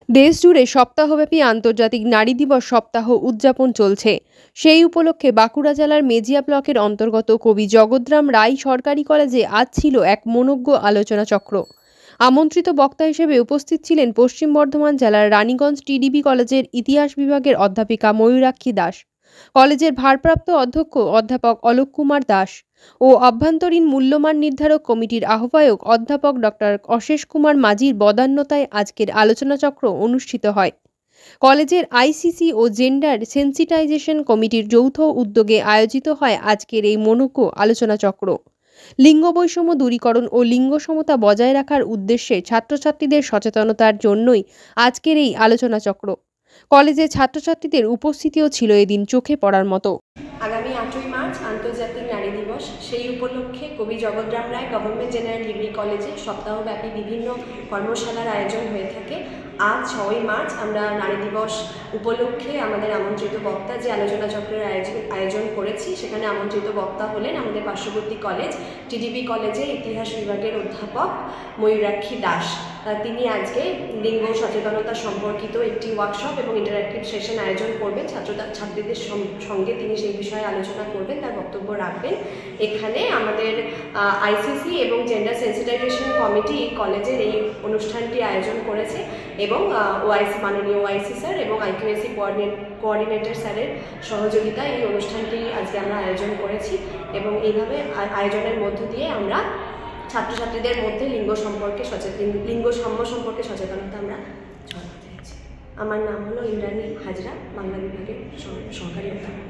দেশজুড়ে সপ্তাহব্যাপী আন্তর্জাতিক নারী দিবস সপ্তাহ উদযাপন চলছে। সেই উপলক্ষে বাঁকুড়া জেলার মেজিয়া ব্লকের অন্তর্গত কবি জগৎরাম রায় সরকারি কলেজে আজ ছিল এক মনোজ্ঞ আলোচনা চক্র। আমন্ত্রিত বক্তা হিসেবে উপস্থিত ছিলেন পশ্চিম বর্ধমান জেলার রানীগঞ্জ টিডিবি কলেজের ইতিহাস বিভাগের অধ্যাপিকা ময়ূরাক্ষী দাস, কলেজের ভারপ্রাপ্ত অধ্যক্ষ অধ্যাপক অলোক কুমার দাস ও অভ্যন্তরীণ মূল্যমান নির্ধারক কমিটির আহ্বায়ক অধ্যাপক ডক্টর অশেষ কুমার মাঝির বদান্যতায় আজকের আলোচনাচক্র অনুষ্ঠিত হয়। কলেজের আইসিসি ও জেন্ডার সেন্সিটাইজেশন কমিটির যৌথ উদ্যোগে আয়োজিত হয় আজকের এই মনোজ্ঞ আলোচনাচক্র। লিঙ্গ বৈষম্য দূরীকরণ ও লিঙ্গ সমতা বজায় রাখার উদ্দেশ্যে ছাত্রছাত্রীদের সচেতনতার জন্যই আজকের এই আলোচনাচক্র। কলেজে ছাত্রছাত্রীদের উপস্থিতিও ছিল এদিন চোখে পড়ার মতো। আগামী 8ই মার্চ আন্তর্জাতিক নারী দিবস, সেই উপলক্ষে কবি জগৎরাম রায় গভর্নমেন্ট জেনারেল ডিগ্রি কলেজে সপ্তাহব্যাপী বিভিন্ন কর্মশালার আয়োজন হয়ে থাকে। আজ 6ই মার্চ আমরা নারী দিবস উপলক্ষে আমাদের আমন্ত্রিত বক্তা যে আলোচনা চক্রের আয়োজন করেছি, সেখানে আমন্ত্রিত বক্তা হলেন আমাদের পার্শ্ববর্তী কলেজ টিডিবি কলেজের ইতিহাস বিভাগের অধ্যাপক ময়ূরাক্ষী দাস। তিনি আজকে লিঙ্গ সচেতনতা সম্পর্কিত একটি ওয়ার্কশপ এবং ইন্টারঅ্যাক্টিভ সেশন আয়োজন করবেন। ছাত্রীদের সঙ্গে তিনি সেই বিষয়ে আলোচনা করবেন, তার বক্তব্য রাখবেন। এখানে আমাদের আইসিসি এবং জেন্ডার সেন্সিটাইজেশন কমিটি কলেজের এই অনুষ্ঠানটি আয়োজন করেছে এবং মাননীয় ওআইসি স্যার এবং আইকিউএসি কোঅর্ডিনেটর স্যারের সহযোগিতায় এই অনুষ্ঠানটি আজকে আমরা আয়োজন করেছি এবং এইভাবে আয়োজনের মধ্য দিয়ে আমরা ছাত্রছাত্রীদের মধ্যে লিঙ্গ সাম্য সম্পর্কে সচেতনতা আমরা ছড়াতে চাইছি। আমার নাম হলো ইন্দ্রাণী হাজরা, বাংলা বিভাগের সহকারী অধ্যাপক।